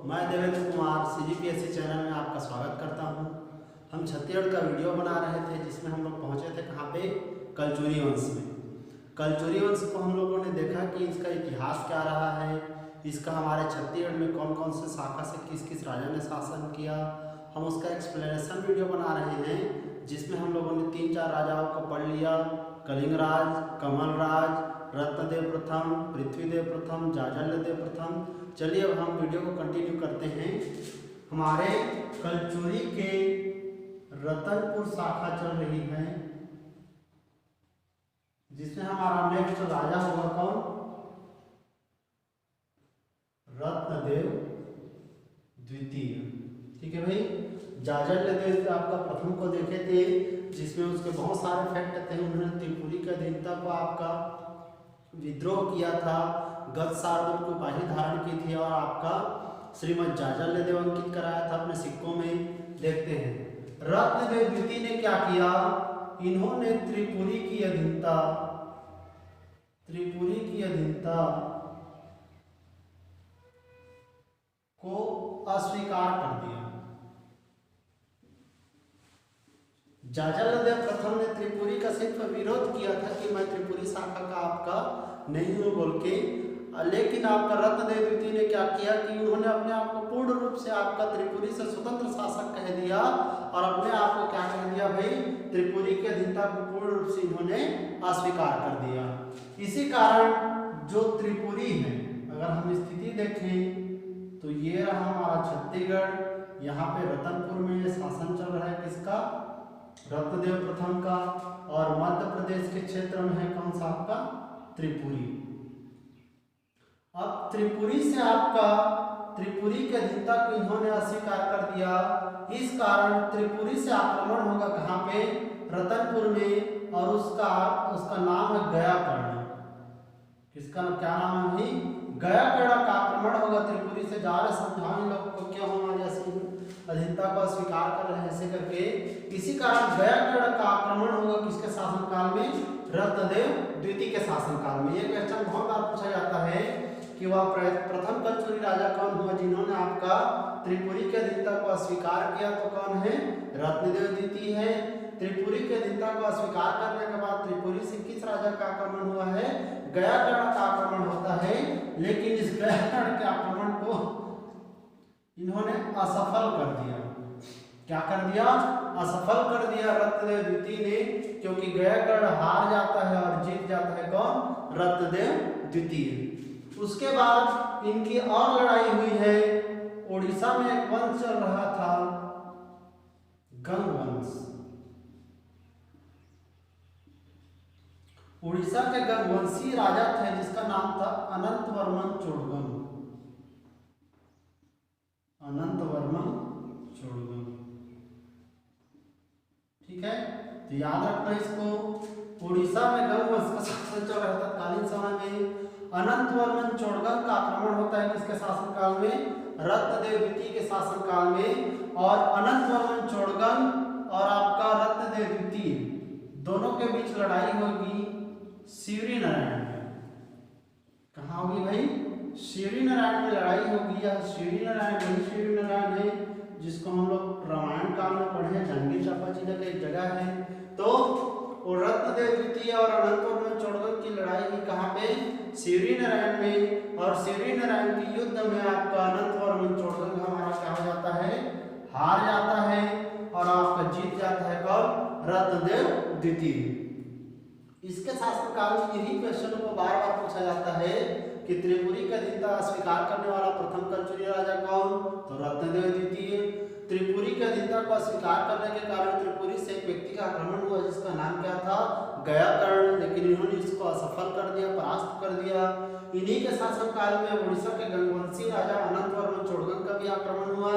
मैं Devendra Kumar CGPSC channel में आपका स्वागत करता हूं। हम छत्तीसगढ़ का वीडियो बना रहे थे जिसमें हम लोग पहुंचे थे कहाँ पे, कलचुरी वंश में। कलचुरी वंश को हम लोगों ने देखा कि इसका इतिहास क्या रहा है, इसका हमारे छत्तीसगढ़ में कौन कौन से शाखा से किस किस राजा ने शासन किया। हम उसका एक्सप्लेनेशन वीडियो बना रहे हैं जिसमें हम लोगों ने 3-4 राजाओं को पढ़ लिया। कलिंगराज, कमलराज, रत्नदेव प्रथम, पृथ्वीदेव प्रथम, जाजलदेव प्रथम। चलिए अब हम वीडियो को कंटिन्यू करते हैं। हमारे कलचुरी के रतनपुर शाखा चल रही है जिसमें हमारा नेक्स्ट राजा होगा कौन, रत्नदेव द्वितीय। ठीक है भाई। जाजलदेव आपका प्रथम को देखे थे जिसमें उसके बहुत सारे फैक्ट थे। उन्होंने त्रिपुरी के अधीनता को आपका विद्रोह किया था, गत सार्वभौम को उपाधि धारण की थी और आपका श्रीमद जाजलदेव अंकित कराया था अपने सिक्कों में। देखते हैं रत्नदेव द्वितीय ने क्या किया। इन्होंने त्रिपुरी की अधीनता को अस्वीकार कर दिया। जाजलदेव प्रथम ने त्रिपुरी का सिर्फ विरोध किया था कि मैं त्रिपुरी शाखा का आपका नहीं हूं बोल के, लेकिन आपका रत्नदेव द्वितीय ने क्या किया कि उन्होंने अपने आप को पूर्ण रूप से आपका त्रिपुरी से स्वतंत्र शासक कह दिया और अपने आप को क्या कह दिया भाई, त्रिपुरी की अधीनता को पूर्ण रूप से इन्होंने अस्वीकार कर दिया। इसी कारण जो त्रिपुरी है, अगर हम स्थिति देखें तो ये रहा हमारा छत्तीसगढ़। यहाँ पे रतनपुर में शासन चल रहा है किसका, रत्नदेव प्रथम का। और मध्य प्रदेश के क्षेत्र में है कौन सा आपका, त्रिपुरी। अब त्रिपुरी से आपका त्रिपुरी के अधीनता को इन्होंने अस्वीकार कर दिया। इस कारण त्रिपुरी से आक्रमण होगा कहाँ पे, रतनपुर में। और उसका नाम है गयाकर्ण। किसका क्या नाम है भाई, गयाकर्ण का आक्रमण होगा त्रिपुरी से। जा रहे समझाने लोगों को क्यों हमारे अधीनता को अस्वीकार कर रहे हैं ऐसे करके। इसी कारण गयाकर्ण का आक्रमण होगा किसके शासनकाल में, रत्नदेव द्वितीय के शासनकाल में। ये क्वेश्चन बहुत बार पूछा जाता है कि वह प्रथम कलचुरी राजा कौन हुआ जिन्होंने आपका त्रिपुरी के अधीनता को अस्वीकार किया। तो कौन है, रत्नदेव द्वितीय है। त्रिपुरी के अधीनता को अस्वीकार करने के बाद त्रिपुरी से किस राजा का आक्रमण हुआ है, गयाकर्ण का आक्रमण होता है। लेकिन इस गयाकर्ण के आक्रमण को इन्होंने असफल कर दिया। क्या कर दिया, असफल कर दिया रत्नदेव द्वितीय ने, क्योंकि गयाकर्ण हार जाता है और जीत जाता है कौन, रत्नदेव द्वितीय। उसके बाद इनकी और लड़ाई हुई है। उड़ीसा में एक वंश चल रहा था, गंग वंश। उड़ीसा के गंगवंशी राजा थे जिसका नाम था अनंतवर्मन चोड़गम। ठीक है, तो याद रखना इसको। उड़ीसा में गंग वंश का शासन चल रहा था तत्कालीन समय में। अनंतवर्मन चोड़गम का आक्रमण होता है किसके शासनकाल में, रत्नदेव द्वितीय के शासनकाल में। और अनंतवर्मन चोड़गम और आपका रत्नदेव द्वितीय दोनों के बीच लड़ाई होगी शिवरी नारायण में। कहाँ होगी भाई, शिवरी नारायण में लड़ाई होगी। यह शिवरी नारायण वही शिवरी नारायण है जिसको हम लोग रामायण काल में पढ़े, जांजगीर चांपा जिले का एक जगह है। तो रत्नदेव द्वितीय और अनंतवर्मन चोड़गम की लड़ाई हुई कहाँ पे, शिवरी नारायण में। और शिवरी नारायण के युद्ध में आपका अनंतवर्मन चोड़गम हमारा क्या हो जाता है, हार जाता है और आपका जीत जाता है कौन, रत्नदेव द्वितीय। इसके शासनकाल में यही क्वेश्चनों को बार बार पूछा जाता है कि त्रिपुरी का अधीनता स्वीकार करने वाला प्रथम कलचुरी राजा कौन, तो रत्नदेव द्वितीय। त्रिपुरी के अधीनता को अस्वीकार करने के कारण त्रिपुरी से एक व्यक्ति का आक्रमण हुआ जिसका नाम क्या था, गयाकर्ण। लेकिन इन्होंने इसको असफल कर दिया, परास्त कर दिया। इन्हीं के शासनकाल में उड़ीसा के गंगवंशी राजा अनंतवर्मन चोड़गम का भी आक्रमण हुआ।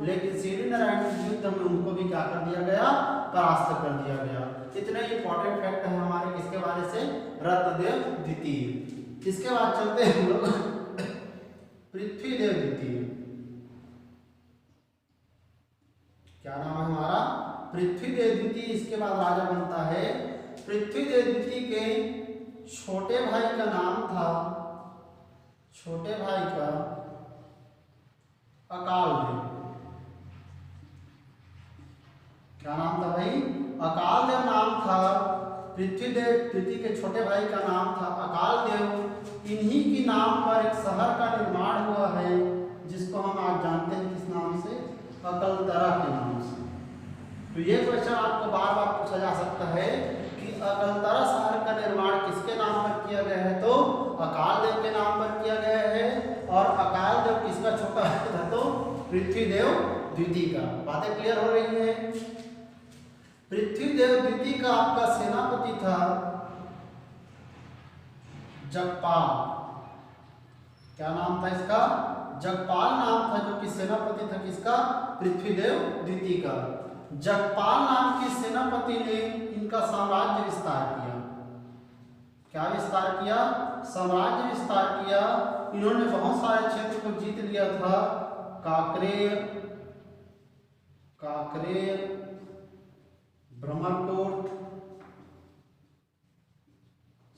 लेकिन शिवरी नारायण के युद्ध में उनको भी क्या कर दिया गया, परास्त कर दिया गया। इतने इंपॉर्टेंट फैक्ट है हमारे किसके बारे से, रत्नदेव द्वितीय। इसके बाद चलते हैं हम लोग पृथ्वीदेव द्वितीय। क्या नाम है हमारा, पृथ्वीदेव द्वितीय। इसके बाद राजा बनता है पृथ्वीदेव द्वितीय के छोटे भाई का नाम था, छोटे भाई का अकाल देव। क्या नाम था भाई? अकाल देव नाम था। पृथ्वीदेव द्वितीय के छोटे भाई का नाम था अकाल देव। इन्हीं की नाम पर एक शहर का निर्माण हुआ है जिसको हम आज जानते हैं किस नाम से? अकलतरा के नाम से। तो ये क्वेश्चन आपको बार बार पूछा जा सकता है कि अकलतरा शहर का निर्माण किसके नाम पर किया गया है? तो अकाल देव के नाम पर किया गया है। और अकाल देव किसका छोटा था? तो पृथ्वीदेव द्वितीय का। बातें क्लियर हो रही है? पृथ्वीदेव द्वितीय का आपका सेनापति था जगपाल। क्या नाम था इसका? जगपाल नाम था, जो कि सेनापति था किसका? पृथ्वीदेव द्वितीय का। जगपाल नाम के सेनापति ने इनका साम्राज्य विस्तार किया। क्या विस्तार किया? साम्राज्य विस्तार किया। इन्होंने बहुत सारे क्षेत्र को जीत लिया था। काकरेर, ब्रह्मकोट,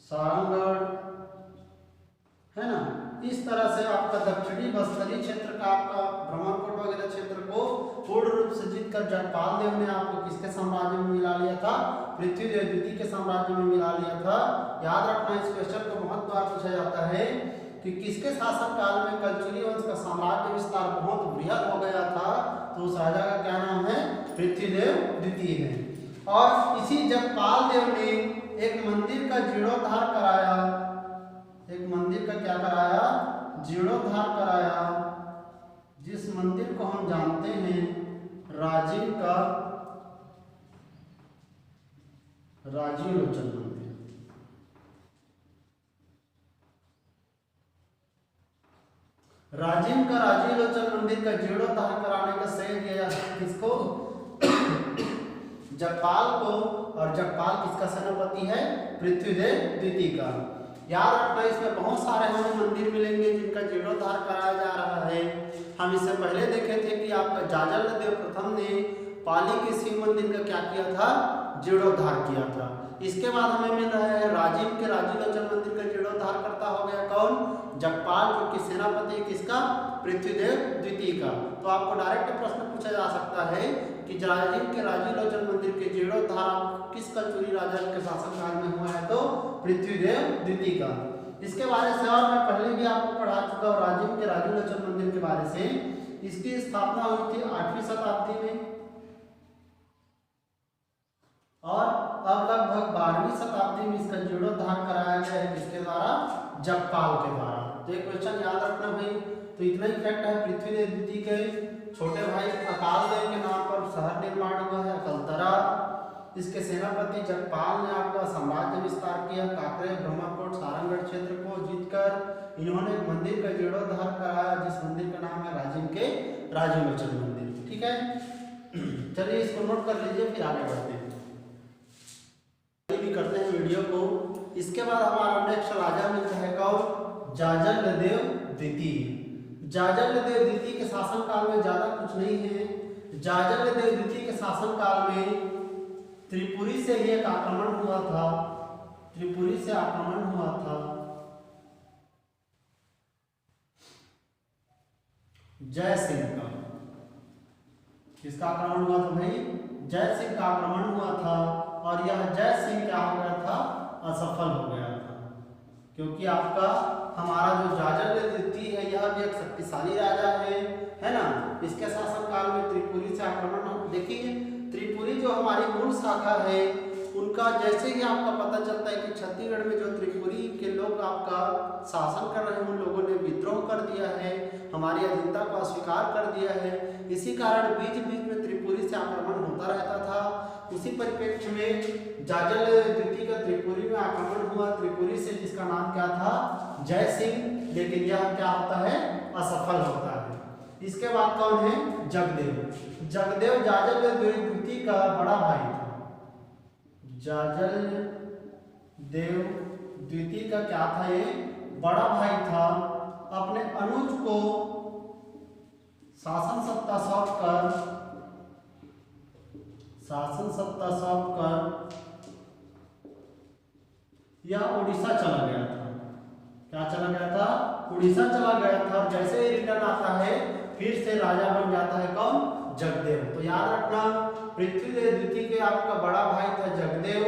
सारंगढ़, है ना। इस तरह से आपका दक्षिणी बस्तरी क्षेत्र का आपका ब्रह्मकोट वगैरह क्षेत्र को पूर्ण रूप से जीतकर जगपाल देव ने आपको किसके साम्राज्य में मिला लिया था? पृथ्वीदेव द्वितीय के साम्राज्य में मिला लिया था। याद रखना, इस क्वेश्चन को बहुत बार पूछा जाता है कि किसके शासन काल में कलचुरी वंश का साम्राज्य विस्तार बहुत बृहद हो गया था? तो उस राजा का क्या नाम है? पृथ्वीदेव द्वितीय है। और इसी जगपाल देव ने एक मंदिर का जीर्णोद्धार कराया। एक मंदिर का क्या कराया? जीर्णोद्धार कराया, जिस मंदिर को हम जानते हैं राजीव का राजीव लोचन मंदिर। राजीव का राजीव लोचन मंदिर का जीर्णोद्धार कराने का श्रेय दिया जाता है किसको? जगपाल को। और जगपाल किसका सेनापति है? पृथ्वीदेव द्वितीय का। याद रखना, इसमें बहुत सारे हमें मंदिर मिलेंगे जिनका जीर्णोद्धार कराया जा रहा है। हम इससे पहले देखे थे कि आपका जाजलदेव प्रथम ने पाली के शिव मंदिर का क्या किया था? जीर्णोद्धार किया था। इसके बाद हमें मिल रहा है राजीव के राजीव लोचन मंदिर का जीर्णोद्धार करता हो गया कौन? जगपाल, जो कि सेनापति किसका? पृथ्वीदेव द्वितीय का। तो आपको डायरेक्ट प्रश्न पूछा जा सकता है कि राजीव के राजीव लोचन मंदिर के जीर्णोद्धार किस कलचुरी राजा के शासनकाल में हुआ है? तो पृथ्वीदेव द्वितीय का। इसके बारे से और मैं पहले भी आपको पढ़ा चुका हूँ राजीव के राजीव लोचन मंदिर के बारे से। इसकी स्थापना हुई थी 8वीं शताब्दी में और अब लगभग 12वीं शताब्दी में इसका जीर्णोद्धार कराया गया है किसके द्वारा? जगपाल के द्वारा। तो एक क्वेश्चन याद रखना भाई। तो इतना ही फैक्ट है, पृथ्वीदेव द्वितीय के छोटे भाई अकाल देव के नाम पर शहर निर्माण हुआ है अकलतरा। इसके सेनापति जगपाल ने आपका साम्राज्य विस्तार किया। काकरे, ब्रह्मकोट, सारंगढ़ क्षेत्र को जीतकर इन्होंने एक मंदिर का जीर्णोद्धार कराया, जिस मंदिर का नाम है राजीव के राजीव लोचन मंदिर। ठीक है, चलिए इसको नोट कर लीजिए, फिर आगे बढ़ते हैं। भी करते हैं वीडियो को। इसके बाद हमारा नेक्स्ट राजा मिलता है कौन? जाजलदेव द्वितीय। जाजलदेव द्वितीय के शासनकाल में ज्यादा कुछ नहीं है। जाजलदेव द्वितीय के शासनकाल में त्रिपुरी से ही एक आक्रमण हुआ था। त्रिपुरी से आक्रमण हुआ था। जय सिंह का। किसका आक्रमण हुआ था भाई? जय सिंह का आक्रमण हुआ था। और यह जय सिंह क्या हो गया था? असफल हो गया था, क्योंकि आपका हमारा जो जाजलदेव द्वितीय है यह भी एक शक्तिशाली राजा है ना। इसके शासनकाल में त्रिपुरी से आक्रमण। देखिए, त्रिपुरी जो हमारी मूल शाखा है उनका जैसे ही आपका पता चलता है कि छत्तीसगढ़ में जो त्रिपुरी के लोग आपका शासन कर रहे हैं उन लोगों ने विद्रोह कर दिया है, हमारी अधीनता को अस्वीकार कर दिया है। इसी कारण बीच बीच में त्रिपुरी से आक्रमण होता रहता था। उसी परिप्रेक्ष्य में जाजलदेव द्वितीय का त्रिपुरी में आक्रमण हुआ, त्रिपुरी से, जिसका नाम क्या था? जय सिंह। लेकिन यह क्या होता है? असफल होता है। इसके बाद कौन है? जगदेव। जगदेव जाजलदेव द्वितीय का बड़ा भाई था। जाजलदेव द्वितीय का क्या था? ये बड़ा भाई था। अपने अनुज को शासन सत्ता सौंप कर यह उड़ीसा चला गया था। क्या चला गया था? उड़ीसा चला गया था। और जैसे ही रिटर्न आता है फिर से राजा बन जाता है कौन? जगदेव। तो याद रखना पृथ्वीदेव द्वितीय के आपका बड़ा भाई था जगदेव,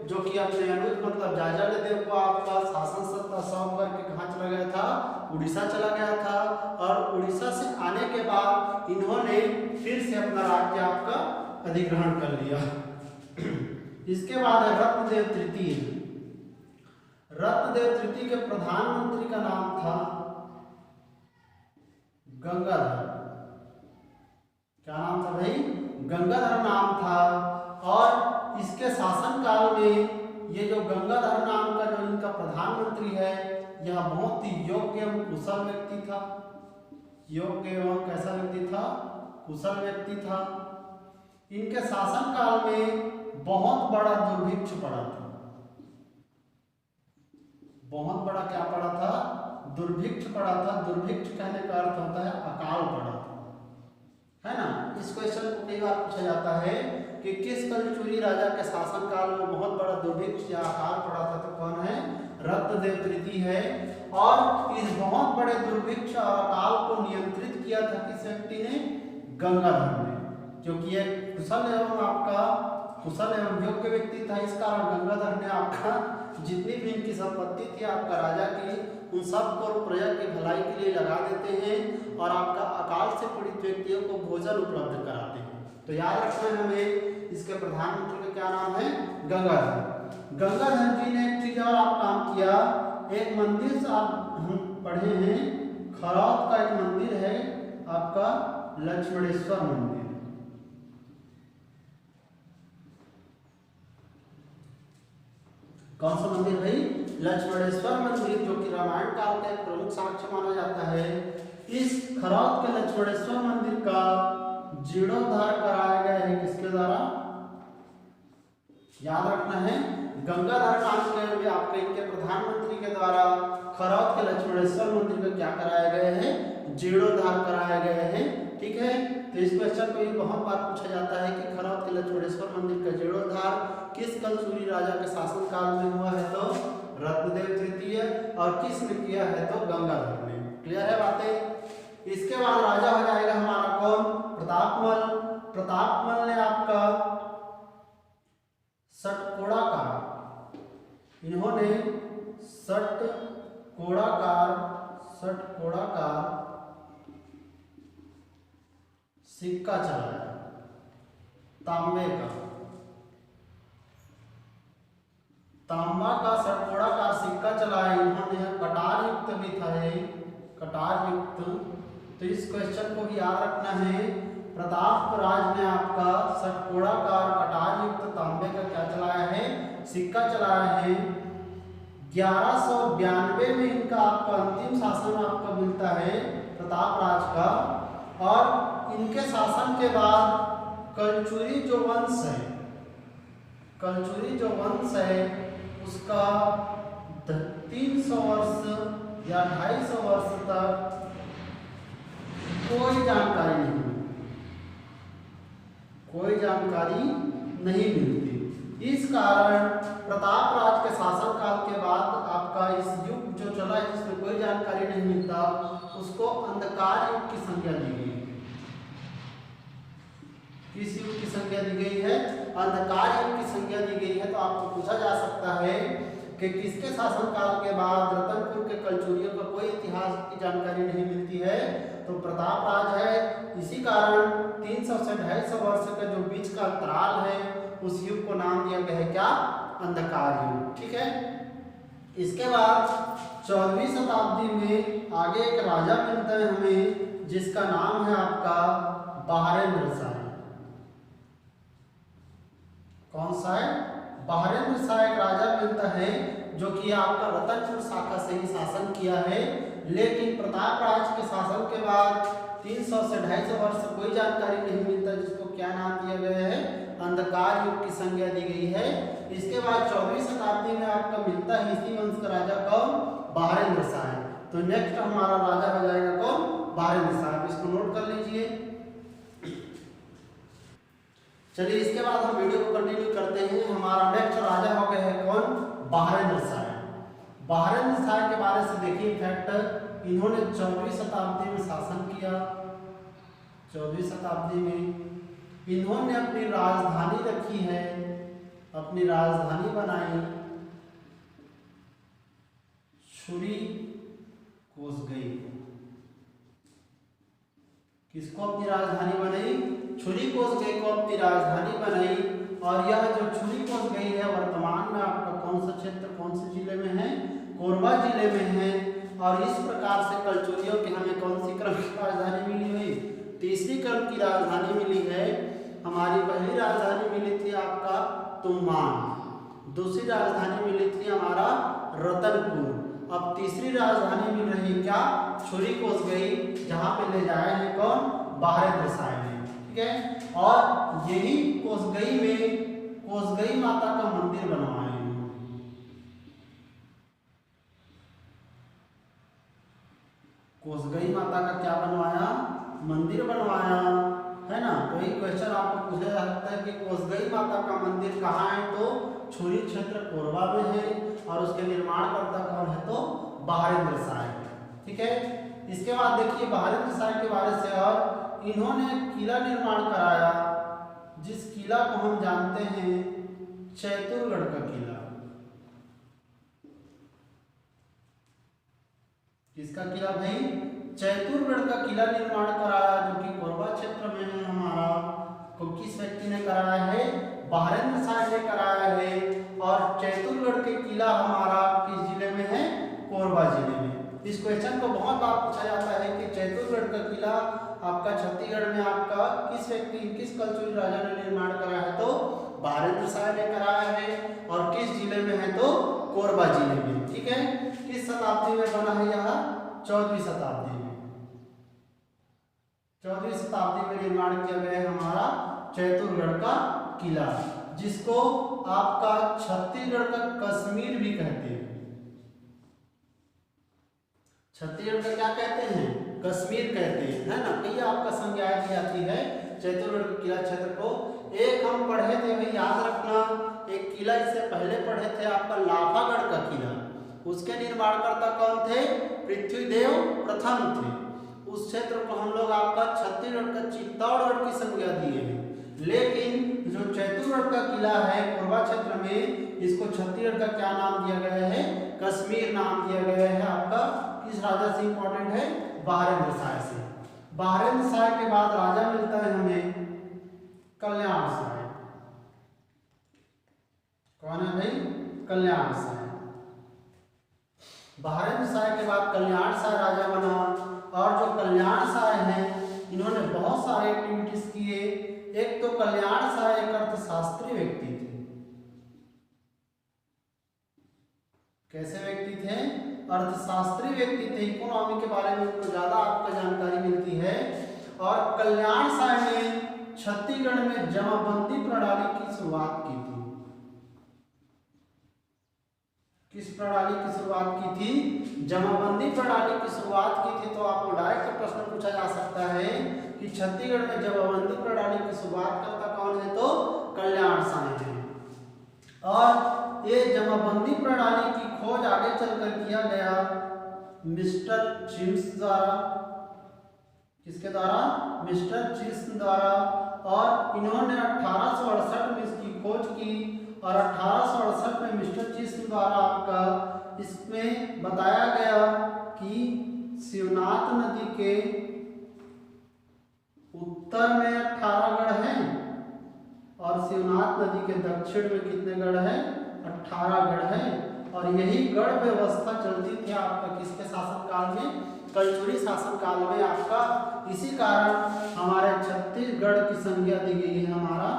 जो कि अपने अनुज मतलब जाजादेव को आपका शासन सत्ता सौंप करके कहाँ चला गया था? उड़ीसा चला गया था। और उड़ीसा से आने के बाद इन्होंने फिर से अपना राज्य आपका अधिग्रहण कर लिया। इसके बाद है रत्नदेव तृतीय। रत्नदेव तृतीय के प्रधानमंत्री का नाम था गंगाधर। क्या नाम था भाई? गंगाधर नाम था। और इसके शासन काल में ये जो गंगाधर नाम का जो इनका प्रधानमंत्री है, यह बहुत ही योग्य एवं कुशल व्यक्ति था। योग्य एवं कैसा व्यक्ति था? कुशल व्यक्ति था। इनके शासन काल में बहुत बड़ा दुर्भिक्ष पड़ा था। बहुत बड़ा क्या पड़ा था? दुर्भिक्ष पड़ा था। दुर्भिक्ष कहने का अर्थ होता है अकाल पड़ा था, है ना। इस क्वेश्चन को कई बार पूछा जाता है कि किस कलचुरी राजा के शासन काल में बहुत बड़ा दुर्भिक्ष या अकाल पड़ा था? तो कौन है? रत्नदेव तृतीय है। और इस बहुत बड़े दुर्भिक्ष और अकाल को नियंत्रित किया था किस व्यक्ति ने? गंगाधर ने, क्योंकि एक कुशल एवं योग्य व्यक्ति था। इस कारण गंगाधर ने आपका जितनी भी इनकी संपत्ति थी आपका राजा की, उन सब को प्रजा की भलाई के लिए लगा देते हैं और आपका अकाल से पीड़ित व्यक्तियों को भोजन उपलब्ध कराते हैं। तो याद रखना है हमें, इसके प्रधानमंत्री का क्या नाम है? गंगाधर। गंगाधर जी ने एक चीज और आप काम किया, एक मंदिर से आप हम पढ़े हैं, खरौत का एक मंदिर है आपका लक्ष्मणेश्वर मंदिर। कौन सा मंदिर भाई? लक्ष्मणेश्वर मंदिर, जो कि रामायण काल का एक प्रमुख साक्ष्य माना जाता है। इस खरौत के लक्ष्मणेश्वर मंदिर का जीर्णोद्धार कराया गया है किसके द्वारा? याद रखना है गंगाधर नाम के आपके इनके प्रधानमंत्री के द्वारा खरौत के लक्ष्मणेश्वर मंदिर का क्या कराया गया है? जीर्णोद्धार कराया गया है। ठीक है, तो इस क्वेश्चन को भी बहुत बार पूछा जाता है कि खरौत के लक्ष्मणेश्वर मंदिर का जीर्णोद्धार किस कलचुरी राजा के शासन काल में हुआ है? तो रत्नदेव तृतीय। और किसने किया है? तो गंगाधर ने। क्लियर है बातें? इसके बाद राजा हो जाएगा हमारा कौन? प्रतापमल। प्रतापमल ने आपका षटकोणाकार, इन्होंने षटकोणाकार सिक्का चलाया तांबे का। तांबा का षटकोणाकार सिक्का चलाया इन्होंने। कटार युक्त भी था ये, कटार युक्त। तो इस क्वेश्चन को भी याद रखना है। प्रताप राज ने आपका षटकोणाकार कटार युक्त तांबे का क्या चलाया है? सिक्का चलाया है। 1192 में इनका आपका अंतिम शासन आपका मिलता है प्रताप राज का। और इनके शासन के बाद कलचुरी जो वंश है उसका 300 वर्ष या 250 वर्ष तक कोई जानकारी नहीं मिलती। इस कारण प्रताप राज के शासन काल के बाद आपका इस युग जो चला है जिसमें कोई जानकारी नहीं मिलता, उसको अंधकार युग की संज्ञा दी गई। किस युग की संज्ञा दी गई है? अंधकार युग की संज्ञा दी गई है। तो आपको पूछा जा सकता है कि किसके शासन काल के बाद रतनपुर के कलचुरियों का कोई इतिहास की जानकारी नहीं मिलती है? तो प्रताप राज है। इसी कारण 300 से 250 वर्ष का जो बीच का अंतराल है उस युग को नाम दिया गया है क्या? अंधकार युग। ठीक है, इसके बाद 14वीं शताब्दी में आगे एक राजा मिलता है हमें जिसका नाम है आपका बहारेंद्र शाह। कौन सा है? बहारेंद्र शाह एक राजा मिलता है जो कि आपका रतनपुर शाखा से ही शासन किया है। लेकिन प्रताप राज के शासन के बाद 300 से 250 वर्ष से कोई जानकारी नहीं मिलता, जिसको क्या नाम दिया गया है? अंधकार युग की संज्ञा दी गई है। इसके बाद 14वीं शताब्दी में आपका मिलता है इसी वंश का राजा कौन? बहारेंद्र शाह। तो नेक्स्ट हमारा राजा हो जाएगा कौन? बहारेंद्र शाह। इसको नोट कर लीजिए। चलिए इसके बाद हम वीडियो को कंटिन्यू करते हैं। हमारा नेक्स्ट राजा हो गया है कौन? बहारेंद्र शाह। बहारेंद्र शाह के बारे से देखिए, इनफैक्ट इन्होंने 14वीं शताब्दी में शासन किया 14वीं शताब्दी में इन्होंने अपनी राजधानी रखी है, अपनी राजधानी बनाई छुरी कोसगई। किसको अपनी राजधानी बनाई? छुरी कोसगई को अपनी राजधानी बनाई। और यह जो छुरी कोसगई है वर्तमान में आपका कौन सा क्षेत्र, कौन से जिले में है? कोरबा जिले में है। और इस प्रकार से कलचुरियों की हमें कौन सी क्रम की राजधानी मिली हुई? तीसरी क्रम की राजधानी मिली है। हमारी पहली राजधानी मिली थी आपका तुम्बान, दूसरी राजधानी मिली थी हमारा रतनपुर, अब तीसरी राजधानी मिल रही क्या? छुरी कोसगई, जहां पे ले जाए हैं कौन? बाहरेंद्र साय ने। ठीक है, और यही कोसगई में कोसगई माता का मंदिर बनवाए। कोसगई माता का क्या बनवाया? मंदिर बनवाया, है ना। वही क्वेश्चन आपको पूछा जा सकता है कि कोसगई माता का मंदिर कहाँ है? तो छुरी क्षेत्र कोरबा में है। और उसके निर्माणकर्ता कौन है? तो बाहरेंद्र साय। ठीक है, इसके बाद देखिए बाहरेंद्र साय के बारे से, और इन्होंने किला निर्माण कराया, जिस किला को हम जानते हैं चैतुरगढ़ का किला। किसका किला भाई? चैतुरगढ़ का किला निर्माण कराया, जो कि कोरबा क्षेत्र में है हमारा। को किस व्यक्ति ने कराया है? बाहरेंद्र साय ने कराया है। और चैतुरगढ़ के किला हमारा किस जिले में है? कोरबा जिले में। इस क्वेश्चन को बहुत बार पूछा जाता है कि चैतुरगढ़ का किला आपका छत्तीसगढ़ में आपका किस व्यक्ति, किस कलचुरी राजा ने निर्माण कराया है? तो बाहरेंद्र साय ने कराया है। और किस जिले में है? तो कोरबा जिले में। ठीक है, किस शताब्दी में बना है यह? 14वीं शताब्दी में। 14वीं शताब्दी में निर्माण किया गया है हमारा चैतुरगढ़ का किला, जिसको आपका छत्तीसगढ़ का कश्मीर भी कहते हैं। छत्तीसगढ़ का क्या कहते हैं? कश्मीर कहते हैं, है ना। कई आपका संज्ञा दी जाती है चैतुरगढ़ के किला क्षेत्र को। एक हम पढ़े थे भाई, याद रखना, एक किला इससे पहले पढ़े थे आपका लाफागढ़ का किला। उसके निर्माणकर्ता कौन थे? पृथ्वीदेव प्रथम थे। उस क्षेत्र को हम लोग आपका छत्तीसगढ़ का चित्तौड़गढ़ की संज्ञा दिए हैं। लेकिन जो चैतुरगढ़ का किला है कोरबा क्षेत्र में, इसको छत्तीसगढ़ का क्या नाम दिया गया है? कश्मीर नाम दिया गया है आपका। किस राजा से इंपॉर्टेंट है? बाहरेंद्र साय से। बाहरेंद्र साय के बाद राजा मिलता है हमें कल्याण साय। कौन है भाई? कल्याण साय। बाहरेंद्र साय के बाद कल्याण साय राजा बना। और जो कल्याण साय हैं, इन्होंने बहुत सारे एक्टिविटीज किए। एक तो कल्याण साय एक अर्थशास्त्री व्यक्ति थे। कैसे व्यक्ति थे? अर्थशास्त्री व्यक्ति थे। इकोनॉमी के बारे में उनको ज्यादा आपको जानकारी मिलती है। और कल्याण साय ने छत्तीसगढ़ में जमाबंदी प्रणाली की शुरुआत की थी। किस प्रणाली की शुरुआत की थी? जमाबंदी प्रणाली की शुरुआत की थी। तो आपको डायरेक्ट प्रश्न पूछा जा सकता है कि छत्तीसगढ़ में जमाबंदी प्रणाली की शुरुआत करता कौन है? तो कल्याण साय है। और ये जमाबंदी प्रणाली की खोज आगे चलकर किया गया मिस्टर चिम्स द्वारा। किसके द्वारा? मिस्टर चिम्स द्वारा। और इन्होंने 1868 में इसकी खोज की। और 1868 में मिस्टर चिम्स द्वारा आपका इसमें बताया गया कि शिवनाथ नदी के उत्तर में 18 गढ़ हैं और शिवनाथ नदी के दक्षिण में कितने गढ़ हैं? 18 गढ़ हैं। और यही गढ़ व्यवस्था चलती थी आपका किसके शासनकाल में? कलचुरी शासनकाल में आपका। इसी कारण हमारे छत्तीसगढ़ की संज्ञा दी गई है हमारा,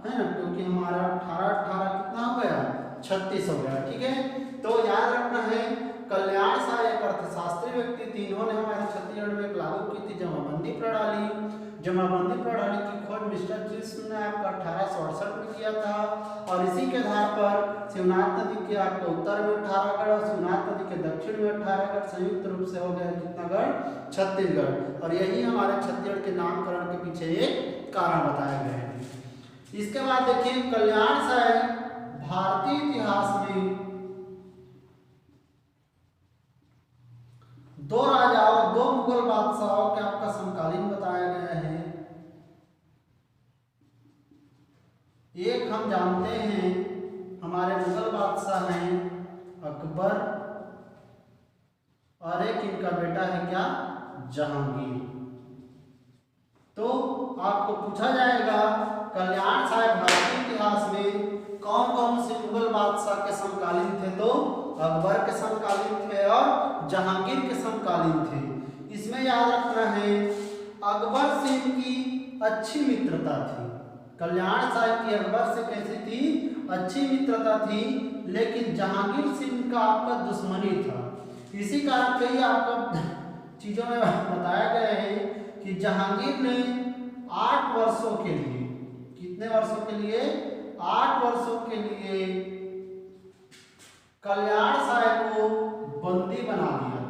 है ना, क्योंकि हमारा 18 कितना हो गया? 36 हो गया। ठीक है, तो याद रखना है कल्याण साय एक अर्थशास्त्री व्यक्ति थी। इन्होंने हमारे छत्तीसगढ़ में लागू की थी जमाबंदी प्रणाली। जमाबंदी प्रणाली की खोज मिस्टर चिम्स ने आपका 1868 में किया था। और इसी के आधार पर शिवनाथ नदी के आपको उत्तर में 18 गढ़ और शिवनाथ नदी के दक्षिण में 18 गढ़ संयुक्त रूप से हो गया कितना गढ़? 36 गढ़। और यही हमारे छत्तीसगढ़ के नामकरण के पीछे एक कारण बताया गया है। इसके बाद देखिए कल्याण साय भारतीय इतिहास में दो राजाओं, दो मुगल बादशाहों के आपका समकालीन बताया गया है। एक हम जानते हैं हमारे मुगल बादशाह हैं अकबर, और एक इनका बेटा है क्या, जहांगीर। तो आपको पूछा जाएगा कल्याण साहब भारतीय इतिहास में कौन कौन से मुगल बादशाह के समकालीन थे, तो अकबर के समकालीन थे और जहांगीर के समकालीन थे। इसमें याद रखना है अकबर से इनकी अच्छी मित्रता थी। कल्याण साहब की अकबर से कैसी थी, अच्छी मित्रता थी, लेकिन जहांगीर से इनका आपका दुश्मनी था। इसी कारण कई आपको चीजों में बताया गया है कि जहांगीर ने 8 वर्षों के लिए, कितने वर्षों के लिए, 8 वर्षों के लिए कल्याण साहब को बंदी बना दिया था।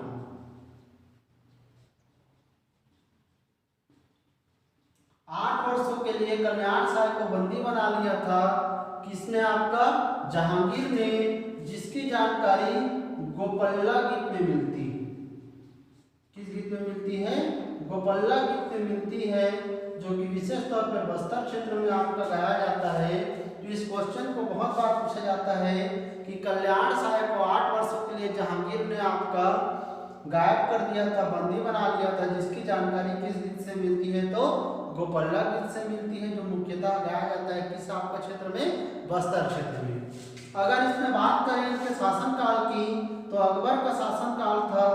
8 वर्षों के लिए कल्याण साहब को बंदी बना लिया था। किसने, आपका जहांगीर ने, जिसकी जानकारी गोपल्ला गीत में मिलती है। किस गीत में मिलती है, गोपल्ला गीत में मिलती है, जो कि विशेष तौर पर बस्तर क्षेत्र में आपका गाया जाता है। तो इस क्वेश्चन को बहुत बार पूछा जाता है कि कल्याण साहब को 8 वर्षों के लिए जहांगीर ने आपका गायब कर दिया था, बंदी बना लिया था, जिसकी जानकारी किस गीत से मिलती है, तो गोपल्ला गीत से मिलती है, जो मुख्यतः गाया जाता है किस आपका क्षेत्र में, बस्तर क्षेत्र में। अगर इसमें बात करें इनके शासनकाल की, तो अकबर का शासनकाल था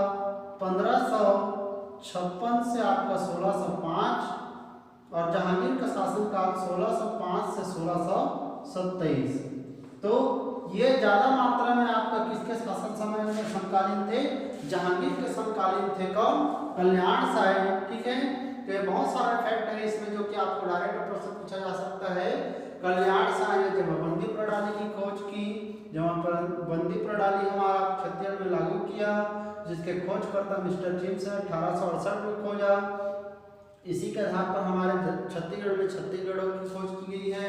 1556 से आपका 1605, और जहांगीर का शासनकाल 1605 से 1627। तो ये ज्यादा मात्रा में आपका किसके शासन समय में समकालीन थे, जहांगीर के समकालीन थे। कौन, कल्याण साहब। ठीक है, तो ये बहुत सारे फैक्ट है इसमें जो कि आपको डायरेक्ट प्रश्न पूछा जा सकता है। कल्याण साहब ने जब बंदी प्रणाली की खोज की, जब बंदी प्रणाली हमारा छत्तीसगढ़ में लागू किया, जिसके खोजकर्ता मिस्टर जेम्स ने 1868 में खोजा। इसी के आधार पर हमारे छत्तीसगढ़ में छत्तीसगढ़ों की खोज की गई है।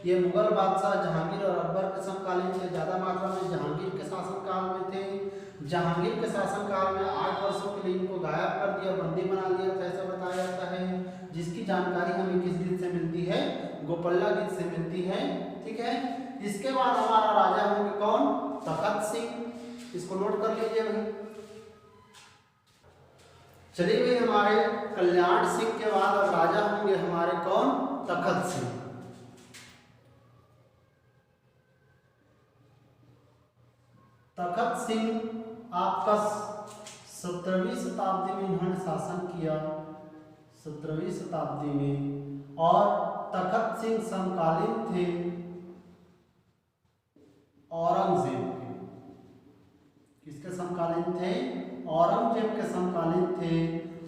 ये मुगल बादशाह जहांगीर और अकबर के समकालीन थे, ज्यादा मात्रा में जहांगीर के शासनकाल में थे। जहांगीर के शासनकाल में 8 वर्षों के लिए इनको गायब कर दिया, बंदी बना दिया था, ऐसा बताया जाता है, जिसकी जानकारी हमें किस गीत से मिलती है, गोपल्ला गीत से मिलती है। ठीक है, इसके बाद हमारा राजा होंगे कौन, तखत सिंह। इसको नोट कर लीजिए भाई। चलिए भाई, हमारे कल्याण सिंह के बाद अब राजा होंगे हमारे कौन, तखत सिंह। तखत सिंह आपका 17वीं शताब्दी में इन्होंने शासन किया, 17वीं शताब्दी में। और तखत सिंह समकालीन थे औरंगजेब के। किसके समकालीन थे, औरंगजेब के समकालीन थे।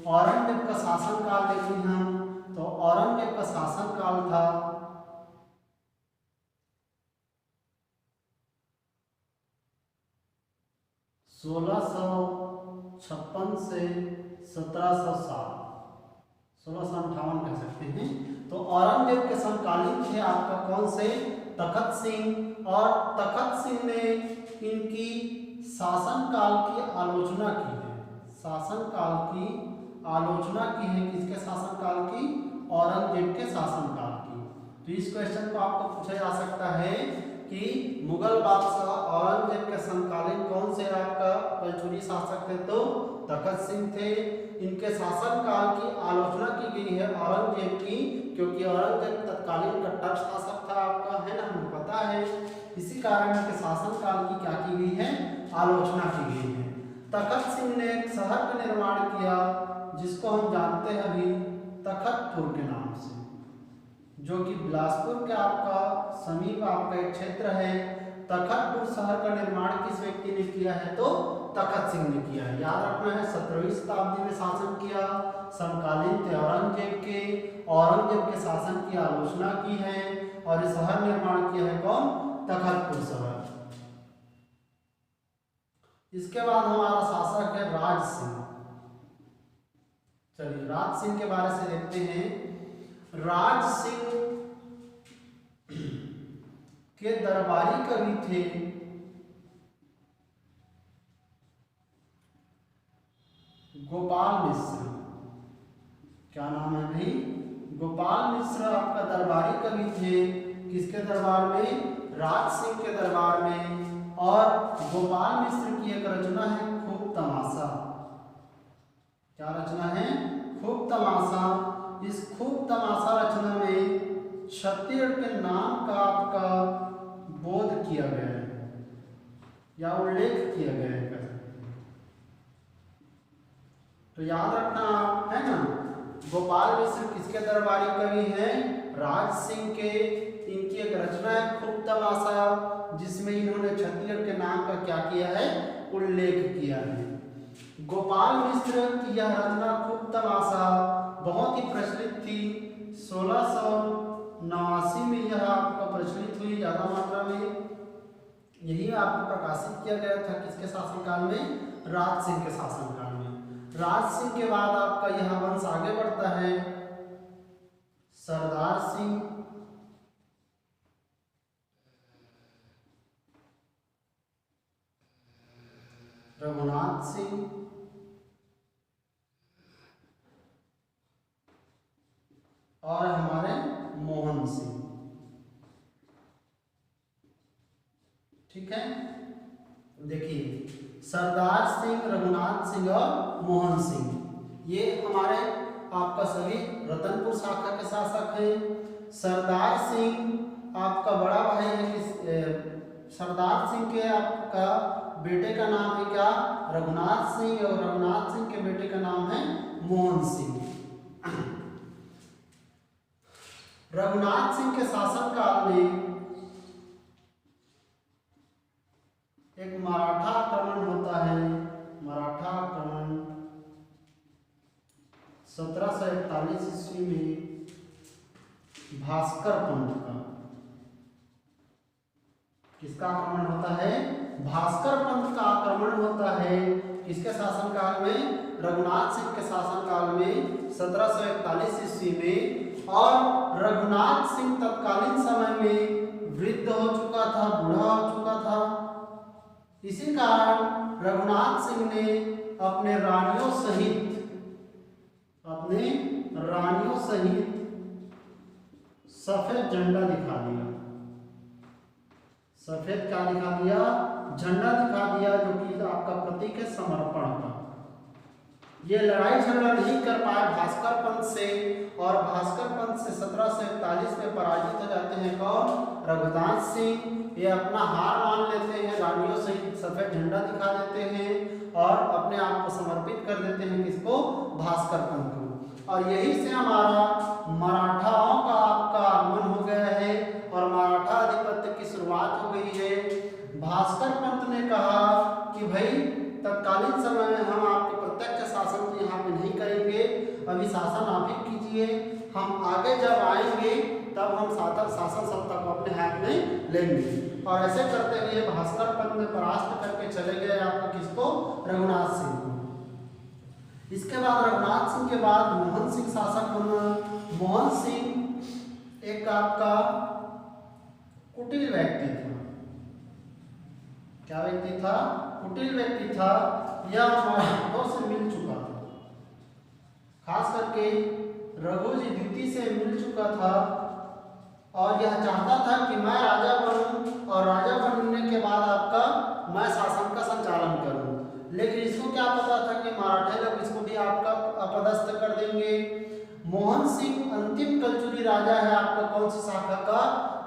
औरंगजेब का शासनकाल देखें हम, तो औरंगजेब का शासनकाल था 1656 से 1707, 1658 कह सकते हैं। तो औरंगजेब के समकालीन थे आपका कौन से, तखत सिंह। और तखत सिंह ने इनकी शासनकाल की आलोचना की है, शासनकाल की आलोचना की है। किसके शासनकाल की, औरंगजेब के शासनकाल की। तो इस क्वेश्चन को आपको पूछा जा सकता है कि मुगल बादशाह औरंगजेब के समकालीन कौन से आपका कलचुरी शासक थे, तो तखत सिंह थे। इनके शासनकाल की आलोचना की गई है औरंगजेब की, क्योंकि औरंगजेब तत्कालीन कट्टर शासक था आपका, है ना, हमें पता है। इसी कारण इनके शासनकाल की क्या की गई है, आलोचना की गई है। तखत सिंह ने एक शहर का निर्माण किया, जिसको हम जानते हैं अभी तखतपुर के नाम से, जो कि बिलासपुर के आपका समीप आपका एक क्षेत्र है। तखतपुर शहर का निर्माण किस व्यक्ति ने किया है, तो तखत सिंह ने किया है। याद रखना है 17वीं शताब्दी में शासन किया, समकालीन थे औरंगजेब के। औरंगजेब के शासन की आलोचना की है और शहर निर्माण किया है कौन, तखतपुर शहर। इसके बाद हमारा शासक है राज सिंह। चलिए राज सिंह के बारे से देखते हैं। राज सिंह के दरबारी कवि थे गोपाल मिश्र। क्या नाम है भाई, गोपाल मिश्र आपका दरबारी कवि थे। किसके दरबार में? राज सिंह के दरबार में। और गोपाल मिश्र की एक रचना है खूब तमाशा। क्या रचना है? खूब तमाशा। इस खूब तमाशा रचना में छत्तीसगढ़ के नाम का आपका बोध किया गया है या उल्लेख किया गया है। तो याद रखना आप, है ना, गोपाल मिश्र किसके दरबारी कवि हैं? राज सिंह के। इनकी एक रचना है खूब तमाशा, जिसमें इन्होंने छत्तीसगढ़ के नाम का क्या किया है? उल्लेख किया है। गोपाल मिश्र की यह रचना खूब तमाशा बहुत ही प्रचलित थी। 1689 में यह आपका प्रचलित हुई ज्यादा मात्रा में। यही आपको प्रकाशित किया गया था किसके शासनकाल में? राज सिंह के शासनकाल में। राज सिंह के बाद आपका यह वंश आगे बढ़ता है। सरदार सिंह, रघुनाथ सिंह और हमारे मोहन सिंह। ठीक है, देखिए सरदार सिंह, रघुनाथ सिंह और मोहन सिंह, ये हमारे आपका सभी रतनपुर शाखा के शासक हैं। सरदार सिंह आपका बड़ा भाई है सरदार सिंह के आपका बेटे का नाम है क्या? रघुनाथ सिंह। और रघुनाथ सिंह के बेटे का नाम है मोहन सिंह। रघुनाथ सिंह के शासनकाल में एक मराठा आक्रमण होता है। मराठा आक्रमण 1741 ईस्वी में भास्कर पंथ का। किसका आक्रमण होता है? भास्कर पंथ का आक्रमण होता है। किसके शासनकाल में? रघुनाथ सिंह के शासनकाल में 1741 ईस्वी में। और रघुनाथ सिंह तत्कालीन समय में वृद्ध हो चुका था, बूढ़ा हो चुका था। इसी कारण रघुनाथ सिंह ने अपने रानियों सहित सफेद झंडा दिखा दिया। सफेद क्या दिखा दिया? झंडा दिखा दिया, जो कि आपका प्रतीक है समर्पण का। ये लड़ाई झगड़ा नहीं कर पाए भास्कर पंथ से, और भास्कर पंथ से 1741 में पराजित हो जाते हैं कौन? रघुनाथ सिंह। ये अपना हार मान लेते हैं, रानियों से सफेद झंडा दिखा देते हैं और अपने आप को समर्पित कर देते हैं किसको? भास्कर पंथ को। और यही से हमारा मराठाओं का आपका आगमन हो गया है और मराठा आधिपत्य की शुरुआत हो गई है। भास्कर पंथ ने कहा कि भाई तत्कालीन समय में हम आपके प्रत्यक्ष शासन तो यहाँ पे नहीं करेंगे, अभी शासन आप ही कीजिए, हम आगे जब आएंगे तब हम शासन सत्ता को अपने हाथ में लेंगे। और ऐसे करते हुए भास्कर पंथ ने परास्त करके चले गए आपको किसको? रघुनाथ सिंह को। इसके बाद रघुनाथ सिंह के बाद मोहन सिंह शासक बना। मोहन सिंह एक आपका कुटिल व्यक्ति था। क्या व्यक्ति था? कुटिल व्यक्ति था। यह मराठों से मिल चुका था, खास करके रघु जी द्वितीय से मिल चुका था और यह चाहता था कि मैं राजा बनूं और राजा बनने के बाद आपका मैं शासन का संचालन करूं। लेकिन इसको क्या पता था कि मराठे लोग इसको भी आपका अपदस्थ कर देंगे। मोहन सिंह अंतिम कलचुरी राजा है आपका कौन सी शाखा का?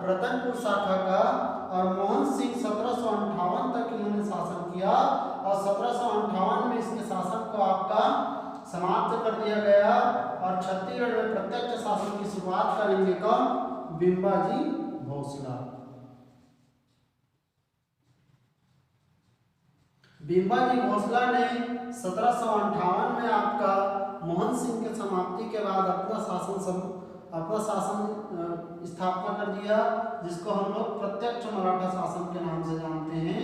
रतनपुर शाखा का। और मोहन सिंह 1758 तक इन्होंने शासन किया और 1758 में इसके शासन को आपका समाप्त कर दिया गया और छत्तीसगढ़ में प्रत्यक्ष शासन की शुरुआत करेंगे कौन? बिंबाजी भोसला। बिंबाजी भोसला ने 1758 में आपका मोहन सिंह के समाप्ति के बाद अपना शासन स्थापना कर दिया, जिसको हम लोग प्रत्यक्ष मराठा शासन के नाम से जानते हैं,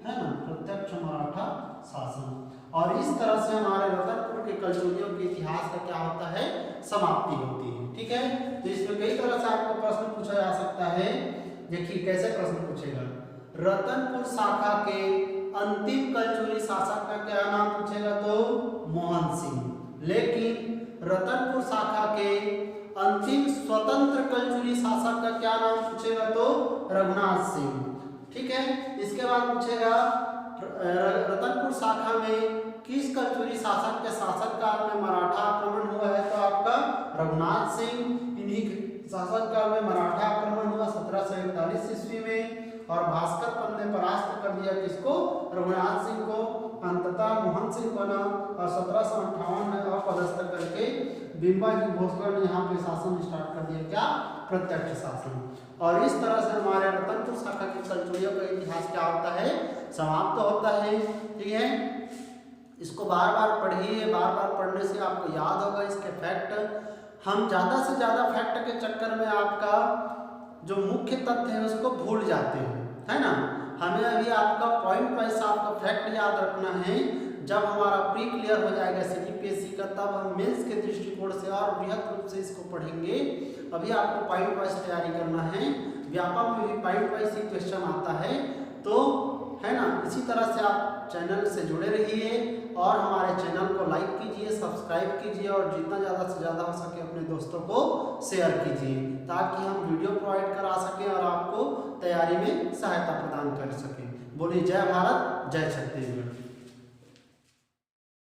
है ना, प्रत्यक्ष मराठा शासन। और इस तरह से हमारे रतनपुर के कलचुरियों के इतिहास का क्या होता है? समाप्ति होती है। ठीक है, तो इसमें कई तरह से आपको प्रश्न पूछा जा सकता है। देखिए कैसे प्रश्न पूछेगा। रतनपुर शाखा के अंतिम कलचुरी शासक का क्या नाम पूछेगा? तो मोहन सिंह। लेकिन रतनपुर शाखा के अंतिम स्वतंत्र कलचुरी शासक का क्या नाम पूछेगा तो रघुनाथ सिंह। ठीक है, इसके बाद पूछेगा रतनपुर शाखा में किस कलचुरी शासक के शासक काल में मराठा आक्रमण हुआ है तो आपका रघुनाथ सिंह। इन्हीं शासक काल में मराठा आक्रमण हुआ 1741 ईस्वी में और भास्कर पंत ने परास्त कर दिया किसको, रघुनाथ सिंह को। अंततः मोहन सिंह बना और 1758 में अपदस्थ करके बिंबाजी भोसले ने यहाँ पे शासन स्टार्ट कर दिया, क्या, प्रत्यक्ष शासन। और इस तरह से हमारे रतनपुर शाखा के कलचुरियों का इतिहास क्या होता है, समाप्त होता है। ठीक है, इसको बार बार पढ़िए, बार बार पढ़ने से आपको याद होगा इसके फैक्ट। हम ज़्यादा से ज़्यादा फैक्ट के चक्कर में आपका जो मुख्य तथ्य है उसको भूल जाते हैं, है ना। हमें अभी आपका पॉइंट वाइज आपका फैक्ट याद रखना है। जब हमारा प्री क्लियर हो जाएगा CGPSC का तब हम मेंस के दृष्टिकोण से और बृहद रूप से इसको पढ़ेंगे। अभी आपको पॉइंट वाइज तैयारी करना है। व्यापक में भी पॉइंट वाइज ही क्वेश्चन आता है, तो है ना। इसी तरह से आप चैनल से जुड़े रहिए और हमारे चैनल को लाइक कीजिए, सब्सक्राइब कीजिए और जितना ज़्यादा से ज़्यादा हो सके अपने दोस्तों को शेयर कीजिए ताकि हम वीडियो प्रोवाइड करा सकें और आपको तैयारी में सहायता प्रदान कर सकें। बोलिए जय भारत, जय छत्तीसगढ़।